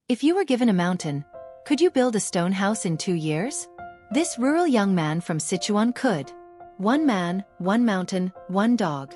If you were given a mountain, could you build a stone house in 2 years? This rural young man from Sichuan could. One man, one mountain, one dog.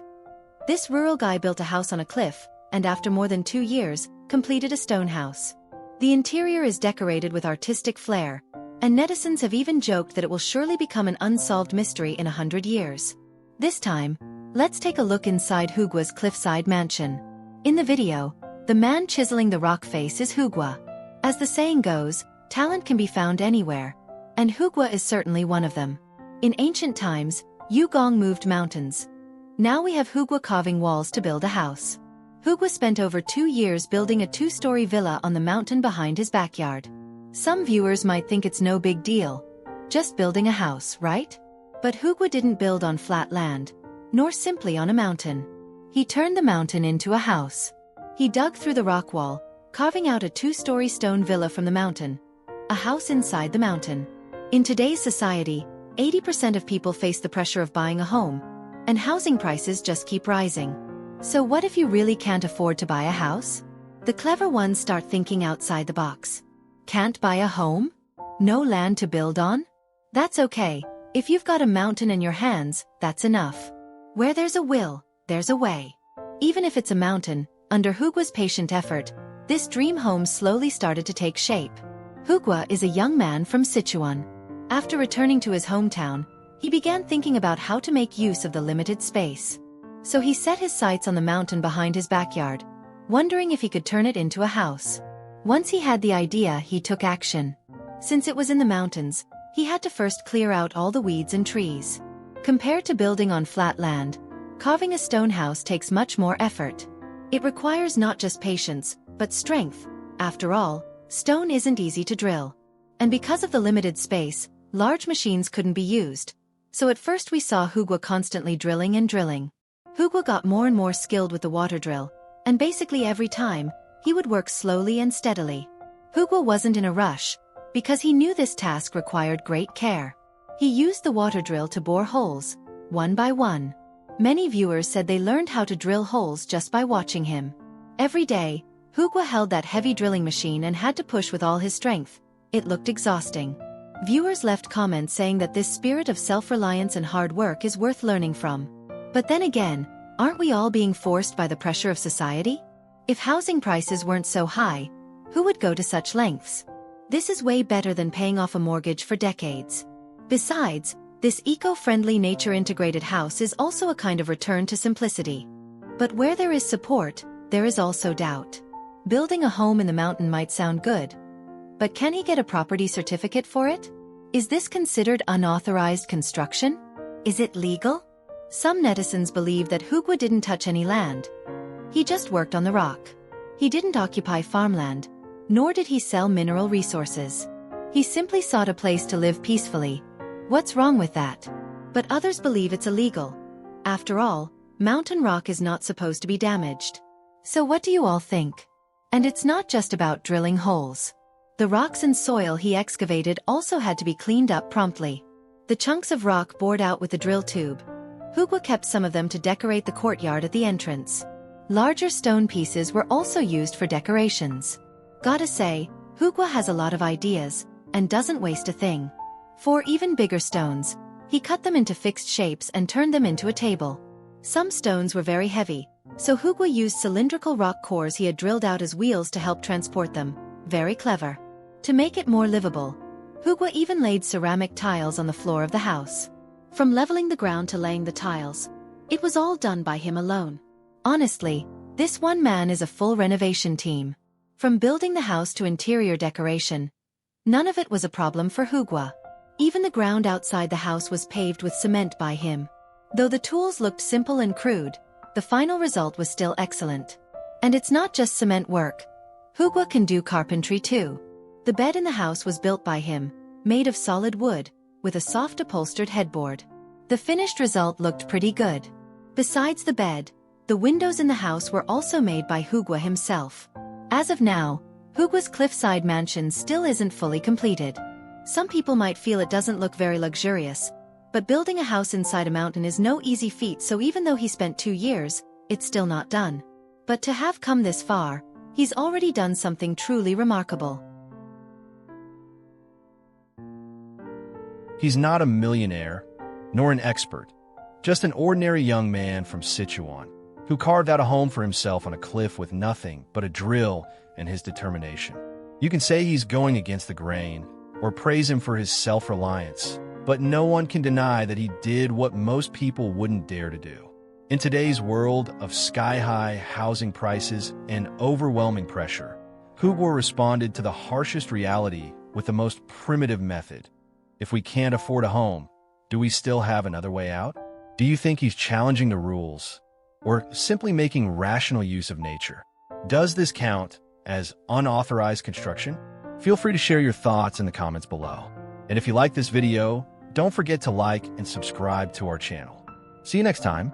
This rural guy built a house on a cliff, and after more than 2 years, completed a stone house. The interior is decorated with artistic flair, and netizens have even joked that it will surely become an unsolved mystery in 100 years. This time, let's take a look inside Hugua's cliffside mansion. In the video, the man chiseling the rock face is Hugua. As the saying goes, talent can be found anywhere, and Hugua is certainly one of them. In ancient times, Yugong moved mountains. Now we have Hugua carving walls to build a house. Hugua spent over 2 years building a 2-story villa on the mountain behind his backyard. Some viewers might think it's no big deal. Just building a house, right? But Hugua didn't build on flat land, nor simply on a mountain. He turned the mountain into a house. He dug through the rock wall, carving out a 2-story stone villa from the mountain. A house inside the mountain. In today's society, 80% of people face the pressure of buying a home, and housing prices just keep rising. So what if you really can't afford to buy a house? The clever ones start thinking outside the box. Can't buy a home? No land to build on? That's okay. If you've got a mountain in your hands, that's enough. Where there's a will, there's a way. Even if it's a mountain, under Hugua's patient effort, this dream home slowly started to take shape. Hugua is a young man from Sichuan. After returning to his hometown, he began thinking about how to make use of the limited space. So he set his sights on the mountain behind his backyard, wondering if he could turn it into a house. Once he had the idea, he took action. Since it was in the mountains, he had to first clear out all the weeds and trees. Compared to building on flat land, carving a stone house takes much more effort. It requires not just patience, but strength. After all, stone isn't easy to drill. And because of the limited space, large machines couldn't be used. So at first we saw Hugua constantly drilling and drilling. Hugua got more and more skilled with the water drill, and basically every time, he would work slowly and steadily. Hugua wasn't in a rush, because he knew this task required great care. He used the water drill to bore holes, one by one. Many viewers said they learned how to drill holes just by watching him. Every day, Hugua held that heavy drilling machine and had to push with all his strength. It looked exhausting. Viewers left comments saying that this spirit of self-reliance and hard work is worth learning from. But then again, aren't we all being forced by the pressure of society? If housing prices weren't so high, who would go to such lengths? This is way better than paying off a mortgage for decades. Besides, this eco-friendly nature-integrated house is also a kind of return to simplicity. But where there is support, there is also doubt. Building a home in the mountain might sound good. But can he get a property certificate for it? Is this considered unauthorized construction? Is it legal? Some netizens believe that Hugua didn't touch any land. He just worked on the rock. He didn't occupy farmland, nor did he sell mineral resources. He simply sought a place to live peacefully. What's wrong with that? But others believe it's illegal. After all, mountain rock is not supposed to be damaged. So what do you all think? And it's not just about drilling holes. The rocks and soil he excavated also had to be cleaned up promptly. The chunks of rock bored out with the drill tube. Hugua kept some of them to decorate the courtyard at the entrance. Larger stone pieces were also used for decorations. Gotta say, Hugua has a lot of ideas, and doesn't waste a thing. For even bigger stones, he cut them into fixed shapes and turned them into a table. Some stones were very heavy, so Hugua used cylindrical rock cores he had drilled out as wheels to help transport them. Very clever. To make it more livable, Hugua even laid ceramic tiles on the floor of the house. From leveling the ground to laying the tiles, it was all done by him alone. Honestly, this one man is a full renovation team. From building the house to interior decoration, none of it was a problem for Hugua. Even the ground outside the house was paved with cement by him. Though the tools looked simple and crude, the final result was still excellent. And it's not just cement work. Hugua can do carpentry too. The bed in the house was built by him, made of solid wood, with a soft upholstered headboard. The finished result looked pretty good. Besides the bed, the windows in the house were also made by Hugua himself. As of now, Hugua's cliffside mansion still isn't fully completed. Some people might feel it doesn't look very luxurious, but building a house inside a mountain is no easy feat, so even though he spent 2 years, it's still not done. But to have come this far, He's already done something truly remarkable. He's not a millionaire, nor an expert, just an ordinary young man from Sichuan, who carved out a home for himself on a cliff with nothing but a drill and his determination. You can say he's going against the grain, or praise him for his self-reliance, but no one can deny that he did what most people wouldn't dare to do. In today's world of sky-high housing prices and overwhelming pressure, Hugo responded to the harshest reality with the most primitive method. If we can't afford a home, do we still have another way out? Do you think he's challenging the rules, or simply making rational use of nature? Does this count as unauthorized construction? Feel free to share your thoughts in the comments below. And if you like this video, don't forget to like and subscribe to our channel. See you next time.